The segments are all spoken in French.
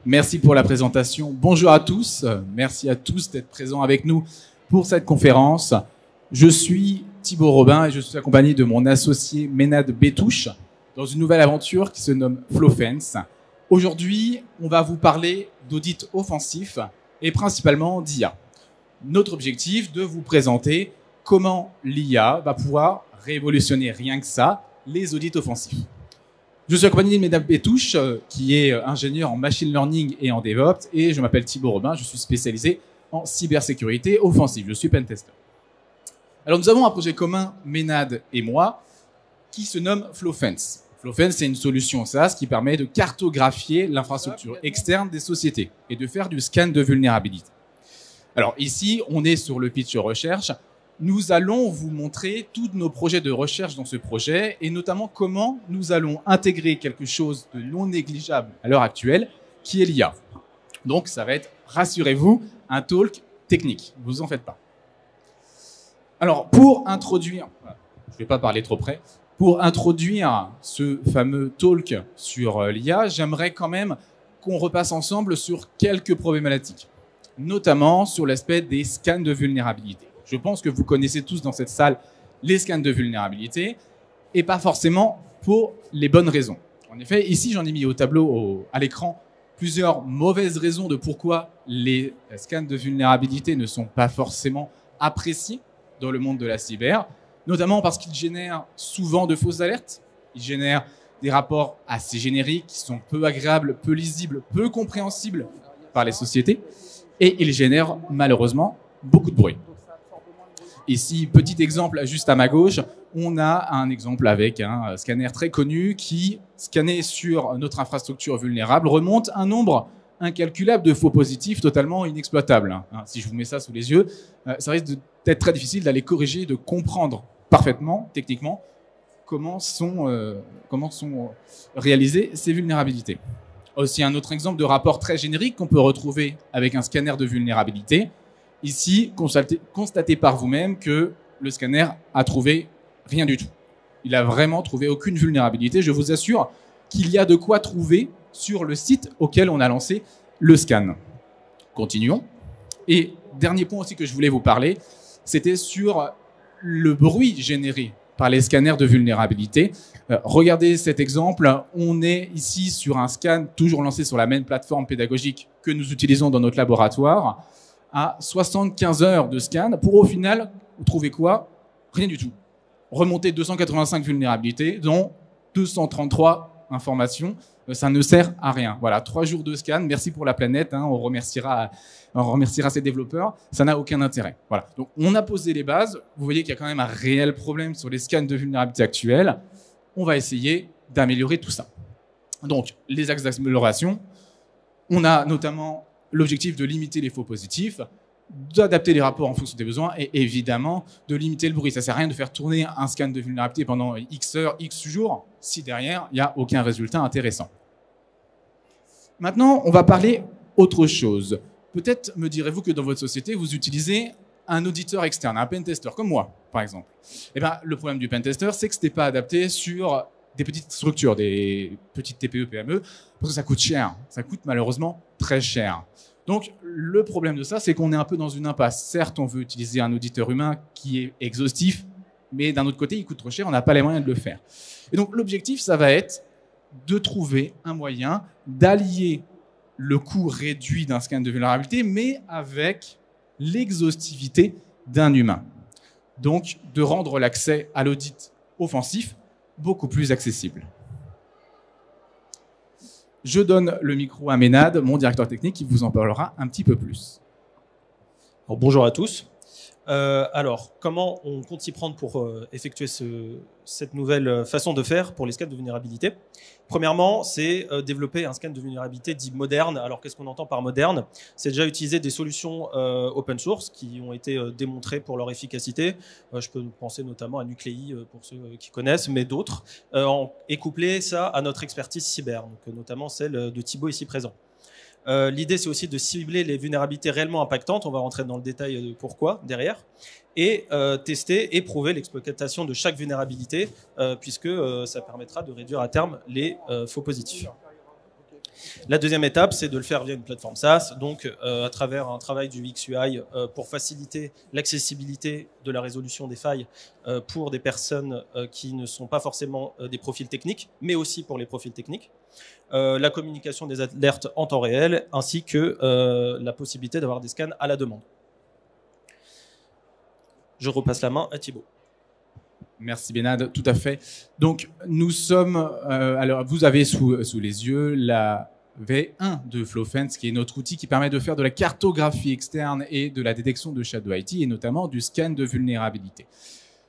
Merci pour la présentation. Bonjour à tous. Merci à tous d'être présents avec nous pour cette conférence. Je suis Thibaut Robin et je suis accompagné de mon associé Ménad Bétouche dans une nouvelle aventure qui se nomme Flowfence. Aujourd'hui, on va vous parler d'audit offensif et principalement d'IA. Notre objectif, de vous présenter comment l'IA va pouvoir révolutionner rien que ça, les audits offensifs. Je suis accompagné de Ménad Bétouche, qui est ingénieur en machine learning et en DevOps, et je m'appelle Thibaut Robin, je suis spécialisé en cybersécurité offensive, je suis pentester. Alors nous avons un projet commun, Ménad et moi, qui se nomme Flowfence. Flowfence, c'est une solution SaaS qui permet de cartographier l'infrastructure externe des sociétés et de faire du scan de vulnérabilité. Alors ici, on est sur le pitch recherche. Nous allons vous montrer tous nos projets de recherche dans ce projet et notamment comment nous allons intégrer quelque chose de non négligeable à l'heure actuelle, qui est l'IA. Donc ça va être, rassurez-vous, un talk technique. Ne vous en faites pas. Alors pour introduire, je ne vais pas parler trop près, pour introduire ce fameux talk sur l'IA, j'aimerais quand même qu'on repasse ensemble sur quelques problématiques, notamment sur l'aspect des scans de vulnérabilité. Je pense que vous connaissez tous dans cette salle les scans de vulnérabilité et pas forcément pour les bonnes raisons. En effet, ici, j'en ai mis au tableau, à l'écran, plusieurs mauvaises raisons de pourquoi les scans de vulnérabilité ne sont pas forcément appréciés dans le monde de la cyber, notamment parce qu'ils génèrent souvent de fausses alertes, ils génèrent des rapports assez génériques qui sont peu agréables, peu lisibles, peu compréhensibles par les sociétés et ils génèrent malheureusement beaucoup de bruit. Ici, petit exemple juste à ma gauche, on a un exemple avec un scanner très connu qui, scanné sur notre infrastructure vulnérable, remonte un nombre incalculable de faux positifs totalement inexploitables. Si je vous mets ça sous les yeux, ça risque d'être très difficile d'aller corriger, de comprendre parfaitement, techniquement, comment sont réalisées ces vulnérabilités. Aussi un autre exemple de rapport très générique qu'on peut retrouver avec un scanner de vulnérabilité. Ici, constatez par vous-même que le scanner a trouvé rien du tout. Il a vraiment trouvé aucune vulnérabilité. Je vous assure qu'il y a de quoi trouver sur le site auquel on a lancé le scan. Continuons. Et dernier point aussi que je voulais vous parler, c'était sur le bruit généré par les scanners de vulnérabilité. Regardez cet exemple. On est ici sur un scan toujours lancé sur la même plateforme pédagogique que nous utilisons dans notre laboratoire, à 75 heures de scan, pour au final, vous trouvez quoi? Rien du tout. Remonter 285 vulnérabilités, dont 233 informations, ça ne sert à rien. Voilà, 3 jours de scan, merci pour la planète, on remerciera ces développeurs, ça n'a aucun intérêt. Voilà. Donc on a posé les bases, vous voyez qu'il y a quand même un réel problème sur les scans de vulnérabilité actuels, on va essayer d'améliorer tout ça. Donc les axes d'amélioration, on a notamment l'objectif de limiter les faux positifs, d'adapter les rapports en fonction des besoins et évidemment de limiter le bruit. Ça ne sert à rien de faire tourner un scan de vulnérabilité pendant X heures, X jours, si derrière, il n'y a aucun résultat intéressant. Maintenant, on va parler autre chose. Peut-être me direz-vous que dans votre société, vous utilisez un auditeur externe, un pentester, comme moi, par exemple. Eh bien, le problème du pentester, c'est que ce n'est pas adapté sur des petites structures, des petites TPE, PME, parce que ça coûte cher. Ça coûte malheureusement très cher. Donc, le problème de ça, c'est qu'on est un peu dans une impasse. Certes, on veut utiliser un auditeur humain qui est exhaustif, mais d'un autre côté, il coûte trop cher, on n'a pas les moyens de le faire. Et donc, l'objectif, ça va être de trouver un moyen d'allier le coût réduit d'un scan de vulnérabilité, mais avec l'exhaustivité d'un humain. Donc, de rendre l'accès à l'audit offensif beaucoup plus accessible. Je donne le micro à Ménad, mon directeur technique, qui vous en parlera un petit peu plus. Alors, bonjour à tous. Alors, comment on compte s'y prendre pour effectuer cette nouvelle façon de faire pour les scans de vulnérabilité? Premièrement, c'est développer un scan de vulnérabilité dit moderne. Alors, qu'est-ce qu'on entend par moderne? C'est déjà utiliser des solutions open source qui ont été démontrées pour leur efficacité. Je peux penser notamment à Nuclei pour ceux qui connaissent, mais d'autres. Et coupler ça à notre expertise cyber, donc, notamment celle de Thibaut ici présent. L'idée, c'est aussi de cibler les vulnérabilités réellement impactantes. On va rentrer dans le détail de pourquoi derrière. Et tester et prouver l'exploitation de chaque vulnérabilité, puisque ça permettra de réduire à terme les faux positifs. La deuxième étape, c'est de le faire via une plateforme SaaS, donc à travers un travail du XUI pour faciliter l'accessibilité de la résolution des failles pour des personnes qui ne sont pas forcément des profils techniques, mais aussi pour les profils techniques. La communication des alertes en temps réel, ainsi que la possibilité d'avoir des scans à la demande. Je repasse la main à Thibaut. Merci Benad, tout à fait. Donc nous sommes, alors vous avez sous les yeux la V1 de FlowFence, qui est notre outil qui permet de faire de la cartographie externe et de la détection de Shadow IT, et notamment du scan de vulnérabilité.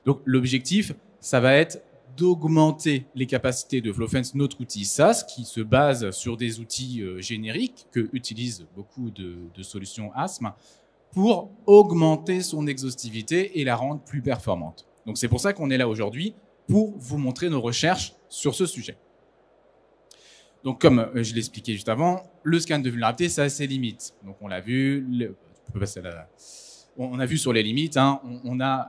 Donc l'objectif, ça va être d'augmenter les capacités de FlowFence, notre outil SaaS, qui se base sur des outils génériques que utilisent beaucoup de solutions ASM, pour augmenter son exhaustivité et la rendre plus performante. Donc c'est pour ça qu'on est là aujourd'hui, pour vous montrer nos recherches sur ce sujet. Donc comme je l'expliquais juste avant, le scan de vulnérabilité, ça a ses limites. Donc on l'a vu, on a vu sur les limites, hein, on a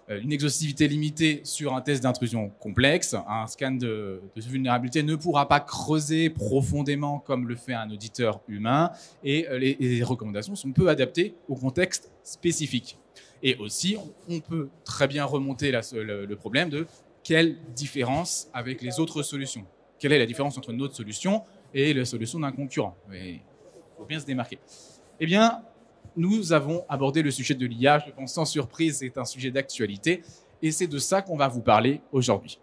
une exhaustivité limitée sur un test d'intrusion complexe. Un scan de vulnérabilité ne pourra pas creuser profondément comme le fait un auditeur humain, et les recommandations sont peu adaptées au contexte spécifique. Et aussi, on peut très bien remonter le problème de quelle différence avec les autres solutions. Quelle est la différence entre notre solution et la solution d'un concurrent? Il faut bien se démarquer. Eh bien, nous avons abordé le sujet de l'IA. Je pense sans surprise, c'est un sujet d'actualité. Et c'est de ça qu'on va vous parler aujourd'hui.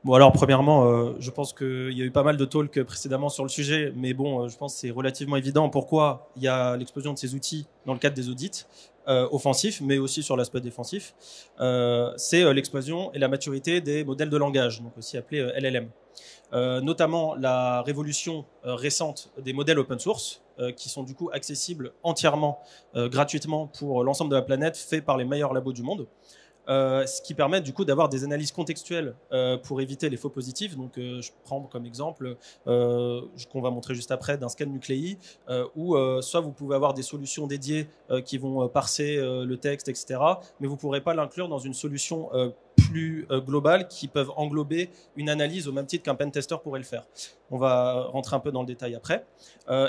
Bon, alors premièrement, je pense qu'il y a eu pas mal de talks précédemment sur le sujet, mais bon, je pense que c'est relativement évident pourquoi il y a l'explosion de ces outils dans le cadre des audits offensifs, mais aussi sur l'aspect défensif. C'est l'explosion et la maturité des modèles de langage, donc aussi appelés LLM. Notamment la révolution récente des modèles open source, qui sont du coup accessibles entièrement, gratuitement pour l'ensemble de la planète, faits par les meilleurs labos du monde. Ce qui permet du coup d'avoir des analyses contextuelles pour éviter les faux positifs. Donc je prends comme exemple qu'on va montrer juste après d'un scan nucléi où soit vous pouvez avoir des solutions dédiées qui vont parser le texte, etc. Mais vous ne pourrez pas l'inclure dans une solution plus globales qui peuvent englober une analyse au même titre qu'un pentester pourrait le faire. On va rentrer un peu dans le détail après.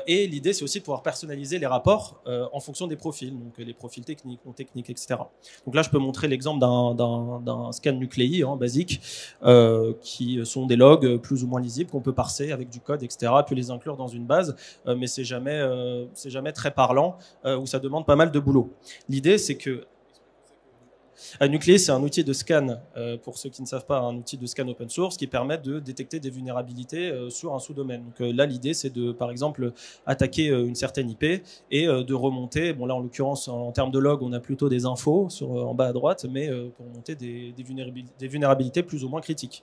Et l'idée, c'est aussi de pouvoir personnaliser les rapports en fonction des profils, donc les profils techniques, non techniques, etc. Donc là, je peux montrer l'exemple d'un scan nucléi basique, qui sont des logs plus ou moins lisibles qu'on peut parser avec du code, etc. Puis les inclure dans une base, mais c'est jamais très parlant, où ça demande pas mal de boulot. L'idée, c'est que Nuclei, c'est un outil de scan, pour ceux qui ne savent pas, un outil de scan open source qui permet de détecter des vulnérabilités sur un sous-domaine. Donc là, l'idée, c'est de, par exemple, attaquer une certaine IP et de remonter. Bon, là, en l'occurrence, en termes de log, on a plutôt des infos en bas à droite, mais pour remonter des vulnérabilités plus ou moins critiques.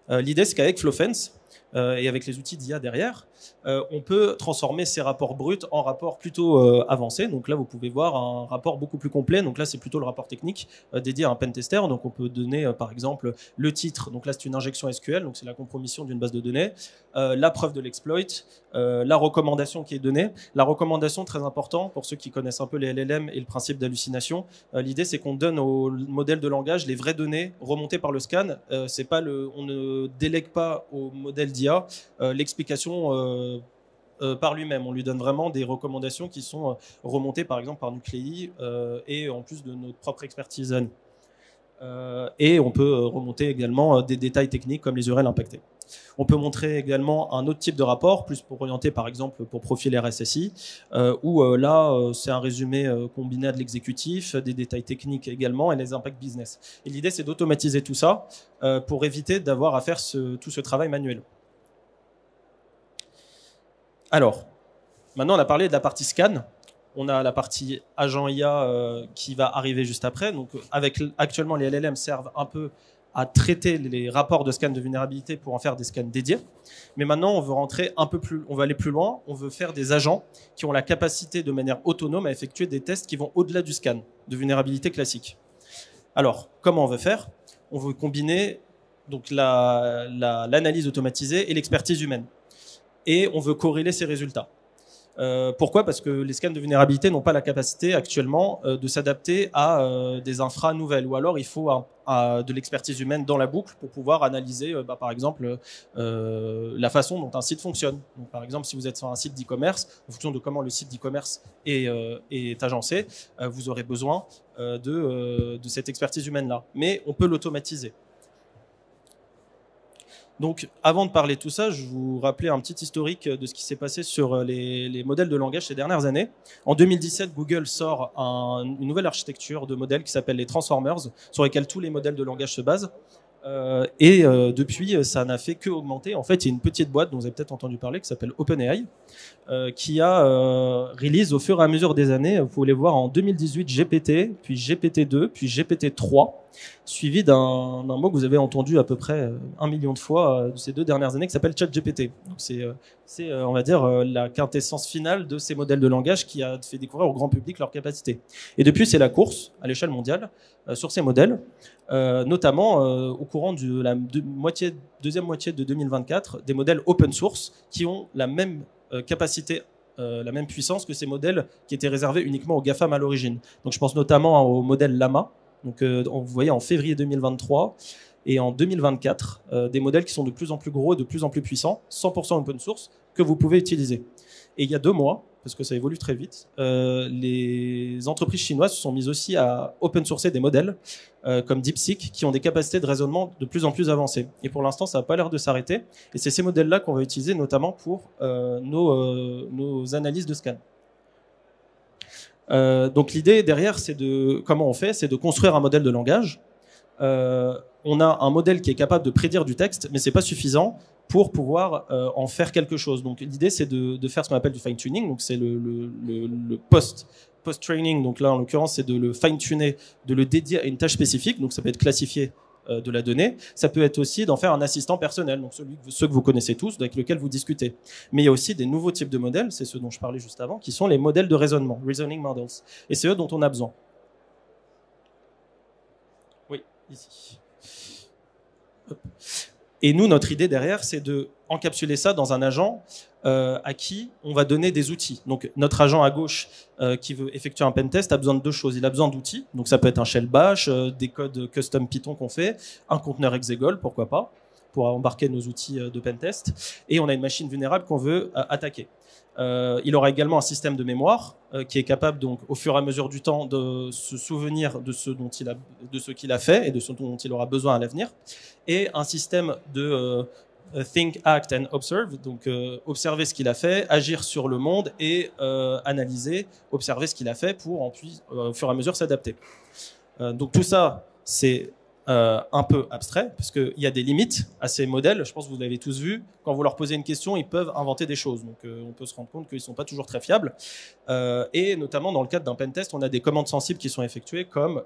L'idée, c'est qu'avec FlowFence et avec les outils d'IA derrière, on peut transformer ces rapports bruts en rapports plutôt avancés. Donc là, vous pouvez voir un rapport beaucoup plus complet. Donc là, c'est plutôt le rapport technique dédié à un pentester. Donc on peut donner, par exemple, le titre. Donc là, c'est une injection SQL. Donc c'est la compromission d'une base de données. La preuve de l'exploit, la recommandation qui est donnée. La recommandation, très important pour ceux qui connaissent un peu les LLM et le principe d'hallucination. L'idée, c'est qu'on donne au modèle de langage les vraies données remontées par le scan. C'est pas on ne délègue pas au modèle d'IA l'explication par lui-même. On lui donne vraiment des recommandations qui sont remontées par exemple par Nuclei et en plus de notre propre expertise. Et on peut remonter également des détails techniques comme les URL impactés. On peut montrer également un autre type de rapport, plus pour orienter par exemple pour profil RSSI, où là c'est un résumé combiné à de l'exécutif, des détails techniques également et les impacts business. Et l'idée c'est d'automatiser tout ça pour éviter d'avoir à faire tout ce travail manuel. Alors, maintenant on a parlé de la partie scan. On a la partie agent IA qui va arriver juste après. Donc, actuellement, les LLM servent un peu à traiter les rapports de scan de vulnérabilité pour en faire des scans dédiés. Mais maintenant, on veut rentrer on va aller plus loin. On veut faire des agents qui ont la capacité de manière autonome à effectuer des tests qui vont au-delà du scan de vulnérabilité classique. Alors, comment on veut faire? On veut combiner donc l'analyse automatisée et l'expertise humaine. Et on veut corréler ces résultats. Pourquoi? Parce que les scans de vulnérabilité n'ont pas la capacité actuellement de s'adapter à des infras nouvelles, ou alors il faut de l'expertise humaine dans la boucle pour pouvoir analyser, par exemple, la façon dont un site fonctionne. Donc, par exemple, si vous êtes sur un site d'e-commerce, en fonction de comment le site d'e-commerce est agencé, vous aurez besoin de cette expertise humaine-là. Mais on peut l'automatiser. Donc, avant de parler de tout ça, je vous rappelais un petit historique de ce qui s'est passé sur les modèles de langage ces dernières années. En 2017, Google sort une nouvelle architecture de modèles qui s'appelle les Transformers, sur lesquels tous les modèles de langage se basent. Depuis, ça n'a fait que augmenter. En fait, il y a une petite boîte dont vous avez peut-être entendu parler qui s'appelle OpenAI, qui a release au fur et à mesure des années. Vous pouvez les voir en 2018 GPT, puis GPT-2, puis GPT-3, suivi d'un mot que vous avez entendu à peu près 1 million de fois ces 2 dernières années, qui s'appelle ChatGPT. Donc c'est on va dire, la quintessence finale de ces modèles de langage qui a fait découvrir au grand public leurs capacités. Et depuis, c'est la course à l'échelle mondiale sur ces modèles, notamment au courant de la deuxième moitié de 2024, des modèles open source qui ont la même capacité, la même puissance que ces modèles qui étaient réservés uniquement aux GAFAM à l'origine. Donc je pense notamment au modèle Llama. Donc vous voyez en février 2023 et en 2024, des modèles qui sont de plus en plus gros et de plus en plus puissants, 100% open source, que vous pouvez utiliser. Et il y a 2 mois, parce que ça évolue très vite, les entreprises chinoises se sont mises aussi à open sourcer des modèles comme DeepSeek qui ont des capacités de raisonnement de plus en plus avancées. Et pour l'instant, ça n'a pas l'air de s'arrêter. Et c'est ces modèles-là qu'on va utiliser notamment pour nos analyses de scan. Donc l'idée derrière, comment on fait, c'est de construire un modèle de langage. On a un modèle qui est capable de prédire du texte, mais c'est pas suffisant pour pouvoir en faire quelque chose. Donc l'idée, c'est de faire ce qu'on appelle du fine-tuning. Donc c'est le post-training. Donc là, en l'occurrence, c'est de le fine-tuner, de le dédier à une tâche spécifique. Donc ça peut être classifié de la donnée. Ça peut être aussi d'en faire un assistant personnel, donc ceux que vous connaissez tous, avec lesquels vous discutez. Mais il y a aussi des nouveaux types de modèles, c'est ceux dont je parlais juste avant, qui sont les modèles de raisonnement, reasoning models. Et c'est eux dont on a besoin. Oui, ici. Hop. Et nous, notre idée derrière, c'est de encapsuler ça dans un agent à qui on va donner des outils. Donc notre agent à gauche qui veut effectuer un pentest a besoin de 2 choses. Il a besoin d'outils, donc ça peut être un shell bash, des codes custom Python qu'on fait, un conteneur exegol, pourquoi pas, pour embarquer nos outils de pentest. Et on a une machine vulnérable qu'on veut attaquer. Il aura également un système de mémoire qui est capable, donc, au fur et à mesure du temps, de se souvenir de ce qu'il a fait et de ce dont il aura besoin à l'avenir, et un système de think, act and observe, donc observer ce qu'il a fait, agir sur le monde et analyser, observer ce qu'il a fait pour au fur et à mesure s'adapter. Donc tout ça, c'est un peu abstrait, parce qu'il y a des limites à ces modèles. Je pense que vous l'avez tous vu. Quand vous leur posez une question, ils peuvent inventer des choses. Donc, on peut se rendre compte qu'ils ne sont pas toujours très fiables. Et notamment, dans le cadre d'un pentest, on a des commandes sensibles qui sont effectuées, comme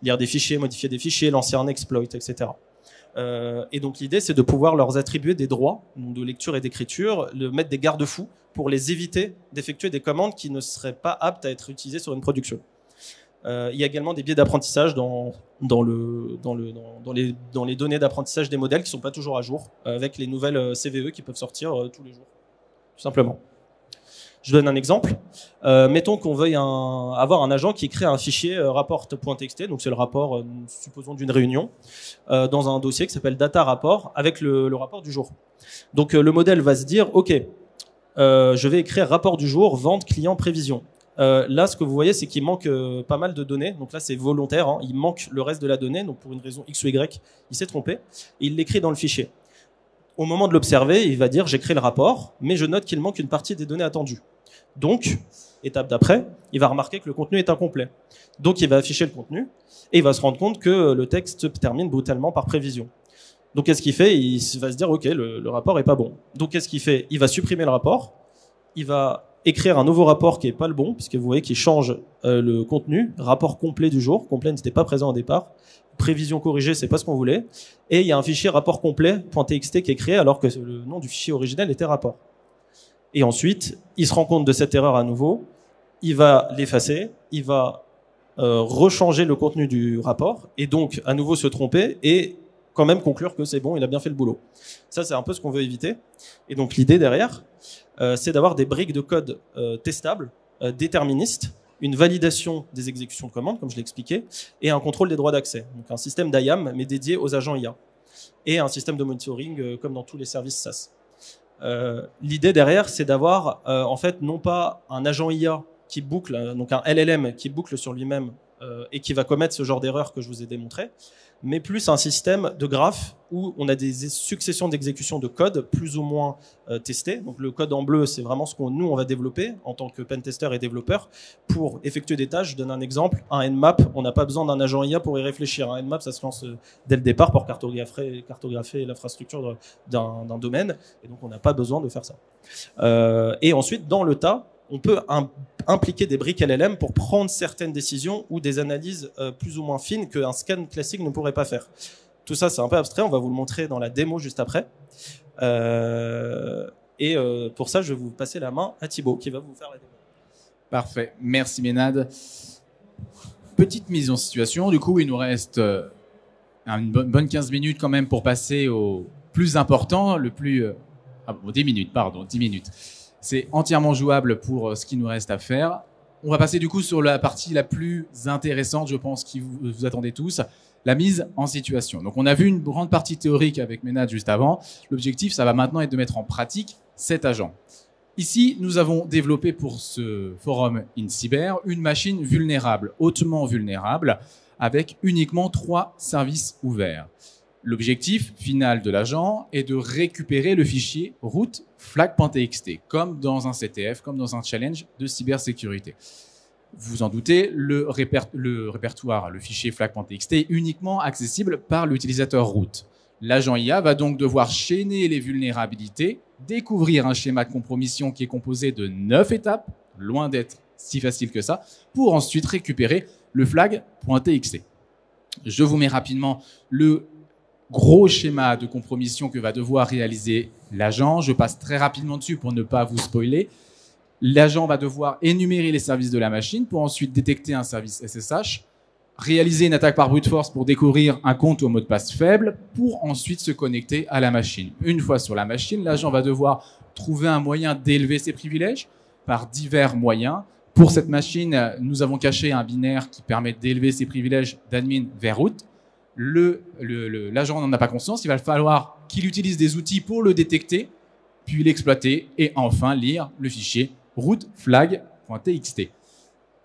lire des fichiers, modifier des fichiers, lancer un exploit, etc. Et donc, l'idée, c'est de pouvoir leur attribuer des droits de lecture et d'écriture, de mettre des garde-fous pour les éviter d'effectuer des commandes qui ne seraient pas aptes à être utilisées sur une production. Il y a également des biais d'apprentissage dans les données d'apprentissage des modèles qui sont pas toujours à jour, avec les nouvelles CVE qui peuvent sortir tous les jours, tout simplement. Je donne un exemple. Mettons qu'on veuille avoir un agent qui crée un fichier rapport.txt, donc c'est le rapport, supposons, d'une réunion, dans un dossier qui s'appelle data rapport, avec le rapport du jour. Donc le modèle va se dire, ok, je vais écrire rapport du jour, vente, client, prévision. Là, ce que vous voyez, c'est qu'il manque pas mal de données. Donc là, c'est volontaire. Il manque le reste de la donnée. Donc pour une raison X ou Y, il s'est trompé. Et il l'écrit dans le fichier. Au moment de l'observer, il va dire j'ai créé le rapport, mais je note qu'il manque une partie des données attendues. Donc, étape d'après, il va remarquer que le contenu est incomplet. Donc il va afficher le contenu et il va se rendre compte que le texte se termine brutalement par prévision. Donc qu'est-ce qu'il fait? Il va se dire ok, le rapport est pas bon. Donc qu'est-ce qu'il fait? Il va supprimer le rapport. Il va écrire un nouveau rapport qui est pas le bon, puisque vous voyez qu'il change le contenu. Rapport complet du jour, complet n'était pas présent au départ. Prévision corrigée, c'est pas ce qu'on voulait. Et il y a un fichier rapport complet.txt qui est créé alors que le nom du fichier originel était rapport. Et ensuite, il se rend compte de cette erreur à nouveau. Il va l'effacer. Il va rechanger le contenu du rapport et donc à nouveau se tromper. Et quand même conclure que c'est bon, il a bien fait le boulot. Ça, c'est un peu ce qu'on veut éviter. Et donc l'idée derrière, c'est d'avoir des briques de code testables, déterministes, une validation des exécutions de commandes, comme je l'ai expliqué, et un contrôle des droits d'accès. Donc un système d'IAM, mais dédié aux agents IA. Et un système de monitoring, comme dans tous les services SaaS. L'idée derrière, c'est d'avoir, en fait, non pas un agent IA qui boucle, donc un LLM qui boucle sur lui-même et qui va commettre ce genre d'erreur que je vous ai démontré, mais plus un système de graphes où on a des successions d'exécutions de code plus ou moins testés. Donc le code en bleu, c'est vraiment ce qu'on nous on va développer en tant que pentester et développeur pour effectuer des tâches. Je donne un exemple, un Nmap, on n'a pas besoin d'un agent IA pour y réfléchir. Un Nmap, ça se lance dès le départ pour cartographier l'infrastructure d'un domaine, et donc on n'a pas besoin de faire ça. Et ensuite, dans le tas, on peut impliquer des briques LLM pour prendre certaines décisions ou des analyses plus ou moins fines qu'un scan classique ne pourrait pas faire. Tout ça, c'est un peu abstrait. On va vous le montrer dans la démo juste après. Pour ça, je vais vous passer la main à Thibaut, qui va vous faire la démo. Parfait. Merci, Ménade. Petite mise en situation. Du coup, il nous reste une bonne 15 minutes quand même pour passer au plus important, le plus... 10 minutes, pardon, 10 minutes. C'est entièrement jouable pour ce qui nous reste à faire. On va passer du coup sur la partie la plus intéressante, je pense, qui vous attendez tous, la mise en situation. Donc on a vu une grande partie théorique avec Ménade juste avant. L'objectif, ça va maintenant être de mettre en pratique cet agent. Ici, nous avons développé pour ce forum InCyber une machine vulnérable, hautement vulnérable, avec uniquement 3 services ouverts. L'objectif final de l'agent est de récupérer le fichier root flag.txt, comme dans un CTF, comme dans un challenge de cybersécurité. Vous vous en doutez, le répertoire, le fichier flag.txt est uniquement accessible par l'utilisateur root. L'agent IA va donc devoir chaîner les vulnérabilités, découvrir un schéma de compromission qui est composé de 9 étapes, loin d'être si facile que ça, pour ensuite récupérer le flag.txt. Je vous mets rapidement le gros schéma de compromission que va devoir réaliser l'agent. Je passe très rapidement dessus pour ne pas vous spoiler. L'agent va devoir énumérer les services de la machine pour ensuite détecter un service SSH, réaliser une attaque par brute force pour découvrir un compte au mot de passe faible, pour ensuite se connecter à la machine. Une fois sur la machine, l'agent va devoir trouver un moyen d'élever ses privilèges par divers moyens. Pour cette machine, nous avons caché un binaire qui permet d'élever ses privilèges d'admin vers root. L'agent n'en a pas conscience, il va falloir qu'il utilise des outils pour le détecter, puis l'exploiter et enfin lire le fichier root flag.txt.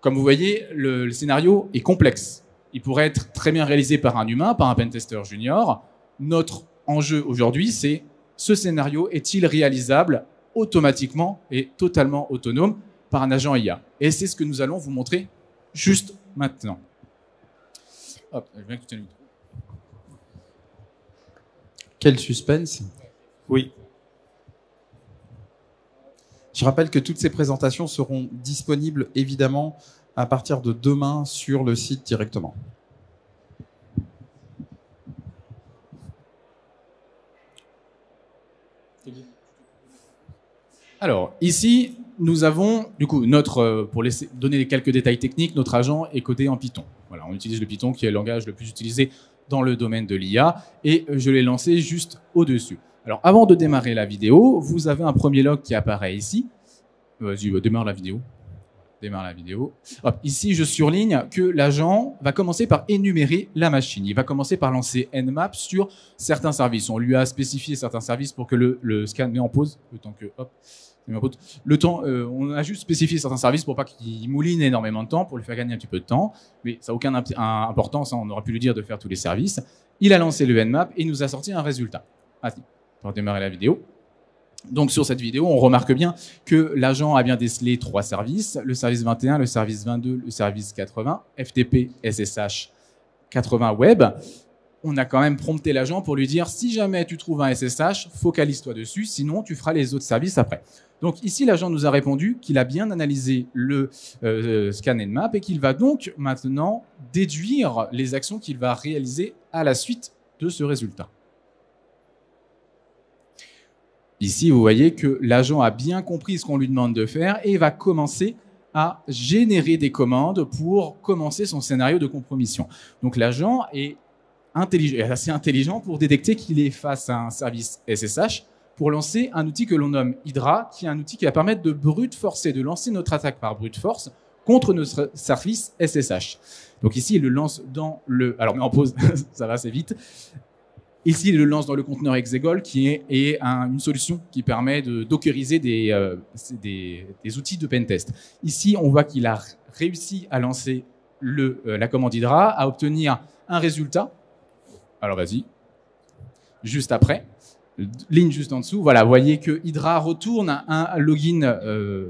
Comme vous voyez, le scénario est complexe. Il pourrait être très bien réalisé par un humain, par un pentester junior. Notre enjeu aujourd'hui, c'est ce scénario est-il réalisable automatiquement et totalement autonome par un agent IA? Et c'est ce que nous allons vous montrer juste maintenant. Hop, je viens que tu tiennes le micro. Quel suspense. Oui. Je rappelle que toutes ces présentations seront disponibles évidemment à partir de demain sur le site directement. Alors, ici, nous avons, du coup, pour donner quelques détails techniques, notre agent est codé en Python. Voilà, on utilise le Python qui est le langage le plus utilisé dans le domaine de l'IA, et je l'ai lancé juste au-dessus. Alors, avant de démarrer la vidéo, vous avez un premier log qui apparaît ici. Vas-y, démarre la vidéo. Démarre la vidéo. Hop, ici, je surligne que l'agent va commencer par énumérer la machine. Il va commencer par lancer Nmap sur certains services. On lui a spécifié certains services pour que le scan met en pause, le temps que, hop, on a juste spécifié certains services pour pas qu'il mouline énormément de temps, pour lui faire gagner un petit peu de temps, mais ça n'a aucune importance, on aurait pu lui dire de faire tous les services. Il a lancé le Nmap et nous a sorti un résultat. Pour démarrer la vidéo. Donc sur cette vidéo, on remarque bien que l'agent a bien décelé 3 services, le service 21, le service 22, le service 80, FTP, SSH, 80 web. On a quand même prompté l'agent pour lui dire si jamais tu trouves un SSH, focalise-toi dessus, sinon tu feras les autres services après. Donc ici, l'agent nous a répondu qu'il a bien analysé le scan Nmap et qu'il va donc maintenant déduire les actions qu'il va réaliser à la suite de ce résultat. Ici, vous voyez que l'agent a bien compris ce qu'on lui demande de faire et va commencer à générer des commandes pour commencer son scénario de compromission. Donc l'agent est assez intelligent pour détecter qu'il est face à un service SSH pour lancer un outil que l'on nomme Hydra, qui est un outil qui va permettre de brute forcer, de lancer notre attaque par brute force contre notre service SSH. Donc ici, il le lance dans le... Alors, mais en pause, ça va assez vite. Ici, il le lance dans le conteneur Exegol, qui est une solution qui permet de dockeriser des outils de pentest. Ici, on voit qu'il a réussi à lancer la commande Hydra, à obtenir un résultat. Alors, vas-y. Juste après. Ligne juste en dessous. Voilà, vous voyez que Hydra retourne un login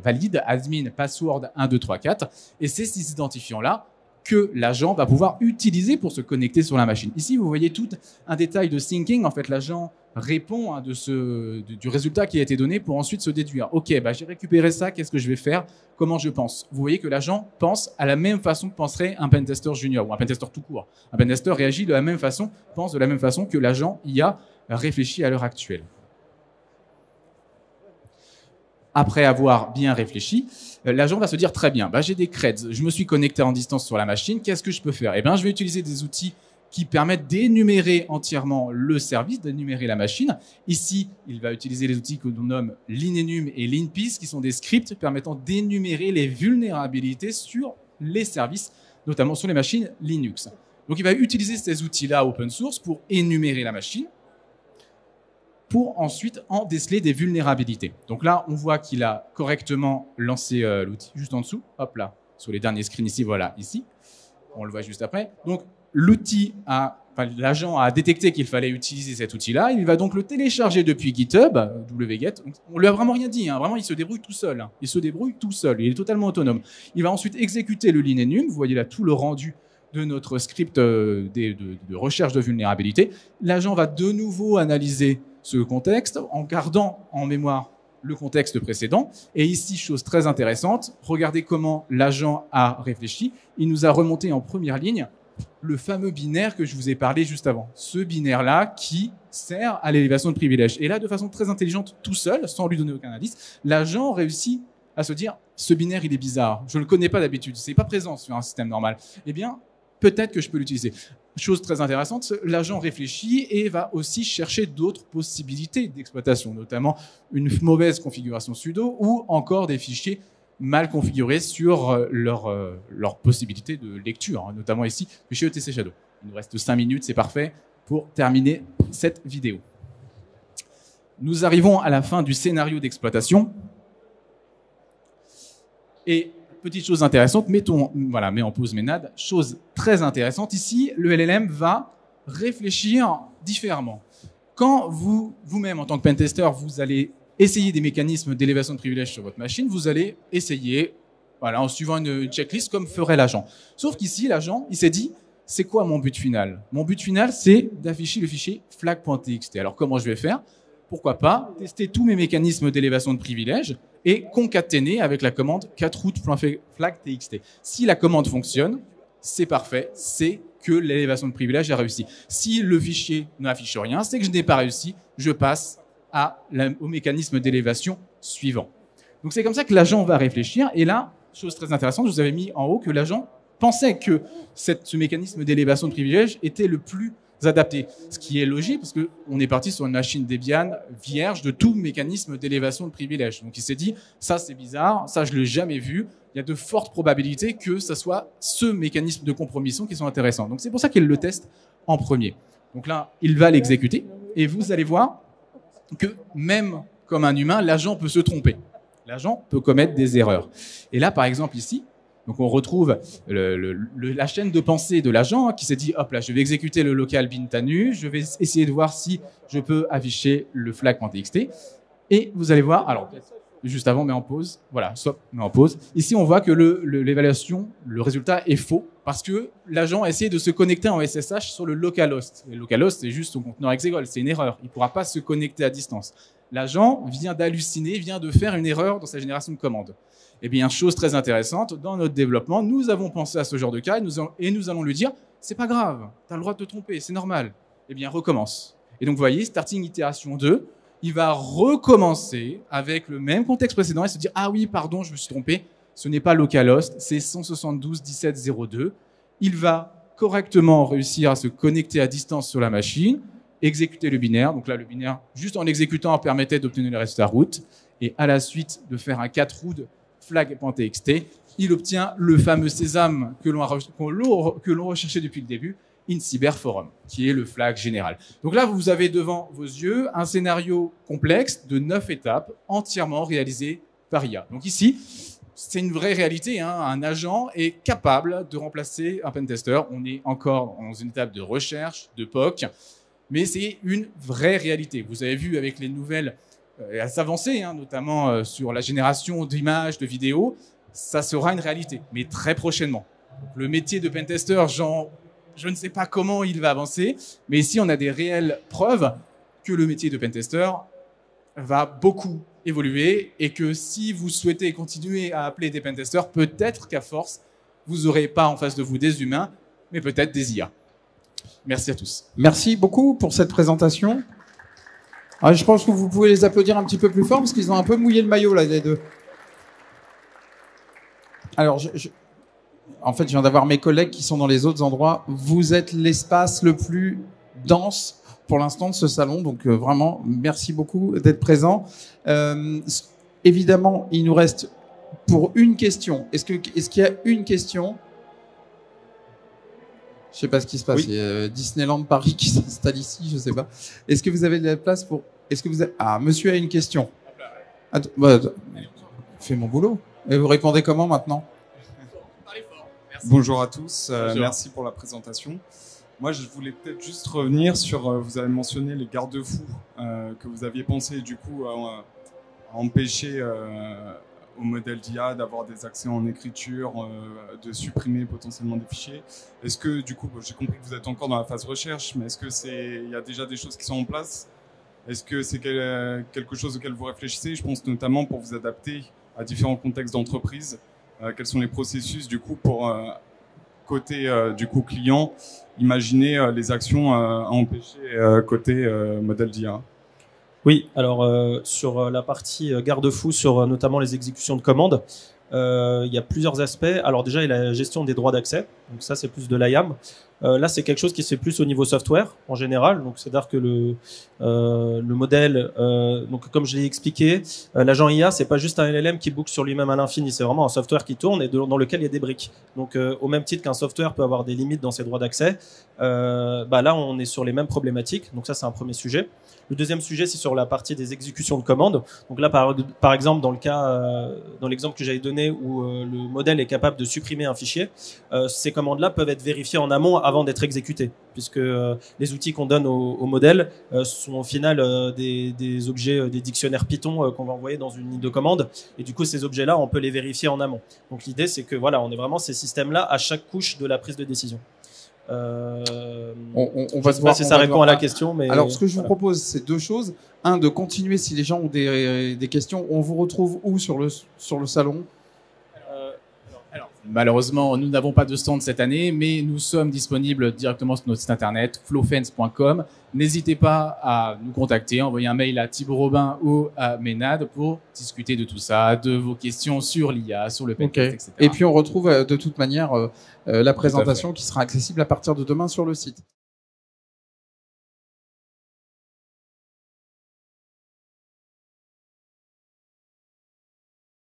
valide, admin, password 1234. Et c'est ces identifiants-là que l'agent va pouvoir utiliser pour se connecter sur la machine. Ici, vous voyez tout un détail de syncing. En fait, l'agent répond du résultat qui a été donné pour ensuite se déduire. OK, j'ai récupéré ça, qu'est-ce que je vais faire? Comment je pense? Vous voyez que l'agent pense à la même façon que penserait un pentester junior ou un pentester tout court. Un pentester réagit de la même façon, pense de la même façon que l'agent IA réfléchit à l'heure actuelle. Après avoir bien réfléchi, l'agent va se dire très bien, j'ai des creds, je me suis connecté en distance sur la machine, qu'est-ce que je peux faire? Je vais utiliser des outils qui permettent d'énumérer entièrement le service, d'énumérer la machine. Ici, il va utiliser les outils que l'on nomme linenum et linpiece, qui sont des scripts permettant d'énumérer les vulnérabilités sur les services, notamment sur les machines Linux. Donc, il va utiliser ces outils-là open source pour énumérer la machine, pour ensuite en déceler des vulnérabilités. Donc là, on voit qu'il a correctement lancé l'outil juste en dessous. Hop là, sur les derniers screens ici, voilà, ici. On le voit juste après. Donc, l'agent a détecté qu'il fallait utiliser cet outil-là. Il va donc le télécharger depuis GitHub, wget. On lui a vraiment rien dit, hein. Vraiment, il se débrouille tout seul. Hein. Il se débrouille tout seul. Il est totalement autonome. Il va ensuite exécuter le linenum. Vous voyez là tout le rendu de notre script de recherche de vulnérabilité. L'agent va de nouveau analyser ce contexte en gardant en mémoire le contexte précédent. Et ici, chose très intéressante, regardez comment l'agent a réfléchi. Il nous a remonté en première ligne le fameux binaire que je vous ai parlé juste avant. Ce binaire-là qui sert à l'élévation de privilèges. Et là, de façon très intelligente, tout seul, sans lui donner aucun indice, l'agent réussit à se dire « ce binaire, il est bizarre. Je ne le connais pas d'habitude. C'est pas présent sur un système normal. Eh bien, peut-être que je peux l'utiliser. » Chose très intéressante, l'agent réfléchit et va aussi chercher d'autres possibilités d'exploitation, notamment une mauvaise configuration sudo ou encore des fichiers mal configurés sur leur possibilité de lecture, hein, notamment ici, fichier etc shadow. Il nous reste 5 minutes, c'est parfait pour terminer cette vidéo. Nous arrivons à la fin du scénario d'exploitation. Et petite chose intéressante, mets en pause Ménade. Chose très intéressante, ici, le LLM va réfléchir différemment. Quand vous-même, en tant que pentester, vous allez essayer des mécanismes d'élévation de privilèges sur votre machine, vous allez essayer, en suivant une checklist comme ferait l'agent. Sauf qu'ici, l'agent, il s'est dit, c'est quoi mon but final? Mon but final, c'est d'afficher le fichier flag.txt. Alors, comment je vais faire? Pourquoi pas tester tous mes mécanismes d'élévation de privilèges et concaténer avec la commande catroot.flag.txt. Si la commande fonctionne, c'est parfait, c'est que l'élévation de privilèges a réussi. Si le fichier n'affiche rien, c'est que je n'ai pas réussi, je passe au mécanisme d'élévation suivant. Donc c'est comme ça que l'agent va réfléchir. Et là, chose très intéressante, je vous avais mis en haut que l'agent pensait que ce mécanisme d'élévation de privilèges était le plus adapté. Ce qui est logique parce qu'on est parti sur une machine Debian vierge de tout mécanisme d'élévation de privilèges. Donc il s'est dit, ça c'est bizarre, ça je l'ai jamais vu. Il y a de fortes probabilités que ce soit ce mécanisme de compromission qui sont intéressants. Donc c'est pour ça qu'il le teste en premier. Donc là, il va l'exécuter et vous allez voir que même comme un humain, l'agent peut se tromper. L'agent peut commettre des erreurs. Et là, par exemple, ici, donc on retrouve la chaîne de pensée de l'agent qui s'est dit, hop là, je vais exécuter le local bintanu, je vais essayer de voir si je peux afficher le flag.txt. Et vous allez voir, alors juste avant, mais en pause, voilà, stop, mais en pause. Ici, on voit que l'évaluation, le résultat est faux parce que l'agent a essayé de se connecter en SSH sur le localhost. Et le localhost, c'est juste son conteneur Exegol, c'est une erreur. Il ne pourra pas se connecter à distance. L'agent vient d'halluciner, vient de faire une erreur dans sa génération de commandes. Eh bien, chose très intéressante, dans notre développement, nous avons pensé à ce genre de cas et nous allons lui dire, c'est pas grave, tu as le droit de te tromper, c'est normal. Eh bien, recommence. Et donc, vous voyez, starting itération 2, il va recommencer avec le même contexte précédent et se dire, ah oui, pardon, je me suis trompé, ce n'est pas localhost, c'est 172.17.02. Il va correctement réussir à se connecter à distance sur la machine, exécuter le binaire. Donc là, le binaire, juste en exécutant, permettait d'obtenir le résultat root. Et à la suite de faire un cat root flag.txt, il obtient le fameux sésame que l'on recherchait depuis le début, in cyberforum, qui est le flag général. Donc là, vous avez devant vos yeux un scénario complexe de 9 étapes, entièrement réalisé par IA. Donc ici, c'est une vraie réalité, hein. Un agent est capable de remplacer un pentester. On est encore dans une étape de recherche, de POC, mais c'est une vraie réalité. Vous avez vu avec les nouvelles avancées, hein, notamment sur la génération d'images, de vidéos, ça sera une réalité, mais très prochainement. Donc, le métier de pentester, je ne sais pas comment il va avancer, mais ici, on a des réelles preuves que le métier de pentester va beaucoup évoluer et que si vous souhaitez continuer à appeler des pentesters, peut-être qu'à force, vous n'aurez pas en face de vous des humains, mais peut-être des IA. Merci à tous. Merci beaucoup pour cette présentation. Ah, je pense que vous pouvez les applaudir un petit peu plus fort parce qu'ils ont un peu mouillé le maillot, là, les deux. Alors, en fait, je viens d'avoir mes collègues qui sont dans les autres endroits. Vous êtes l'espace le plus dense pour l'instant de ce salon. Donc, vraiment, merci beaucoup d'être présent. Évidemment, il nous reste pour une question. Est-ce qu'il y a une question? Je sais pas ce qui se passe. Oui. Il y a Disneyland Paris qui s'installe ici, je sais pas. Est-ce que vous avez de la place pour... Ah, monsieur a une question. Fais mon boulot. Et vous répondez comment maintenant? Bonjour à tous, Bonjour. Merci pour la présentation. Moi, je voulais peut-être juste revenir sur, vous avez mentionné les garde-fous que vous aviez pensé du coup à empêcher au modèle d'IA d'avoir des accès en écriture, de supprimer potentiellement des fichiers. Est-ce que du coup, j'ai compris que vous êtes encore dans la phase recherche, mais est-ce que il y a déjà des choses qui sont en place? Est-ce que c'est quelque chose auquel vous réfléchissez? Je pense notamment pour vous adapter à différents contextes d'entreprise. Quels sont les processus du coup pour côté du coup client, imaginer les actions à empêcher côté modèle d'IA? Oui, alors sur la partie garde-fou, sur notamment les exécutions de commandes, il y a plusieurs aspects. Alors déjà, il y a la gestion des droits d'accès. Donc ça, c'est plus de l'IAM. Là, c'est quelque chose qui se fait plus au niveau software en général. Donc c'est-à-dire que le modèle, donc comme je l'ai expliqué, l'agent IA, c'est pas juste un LLM qui boucle sur lui-même à l'infini. C'est vraiment un software qui tourne et dans lequel il y a des briques. Donc au même titre qu'un software peut avoir des limites dans ses droits d'accès, là, on est sur les mêmes problématiques. Donc ça, c'est un premier sujet. Le deuxième sujet, c'est sur la partie des exécutions de commandes. Donc là, par exemple, dans le cas, dans l'exemple que j'avais donné où le modèle est capable de supprimer un fichier, ces commandes-là peuvent être vérifiées en amont avant d'être exécutées, puisque les outils qu'on donne au modèle sont au final des objets, des dictionnaires Python qu'on va envoyer dans une ligne de commande. Et du coup, ces objets-là, on peut les vérifier en amont. Donc l'idée, c'est que voilà, on est vraiment ces systèmes-là à chaque couche de la prise de décision. On va sais pas si ça répond à la question, mais alors ce que je vous voilà. propose, c'est deux choses. Un, de continuer si les gens ont des questions. On vous retrouve où sur le salon? Alors, malheureusement, nous n'avons pas de stand cette année, mais nous sommes disponibles directement sur notre site internet flowfence.com. N'hésitez pas à nous contacter, envoyer un mail à Thibaut Robin ou à Ménade pour discuter de tout ça, de vos questions sur l'IA, sur le pentest, etc. Et puis on retrouve de toute manière la présentation qui sera accessible à partir de demain sur le site.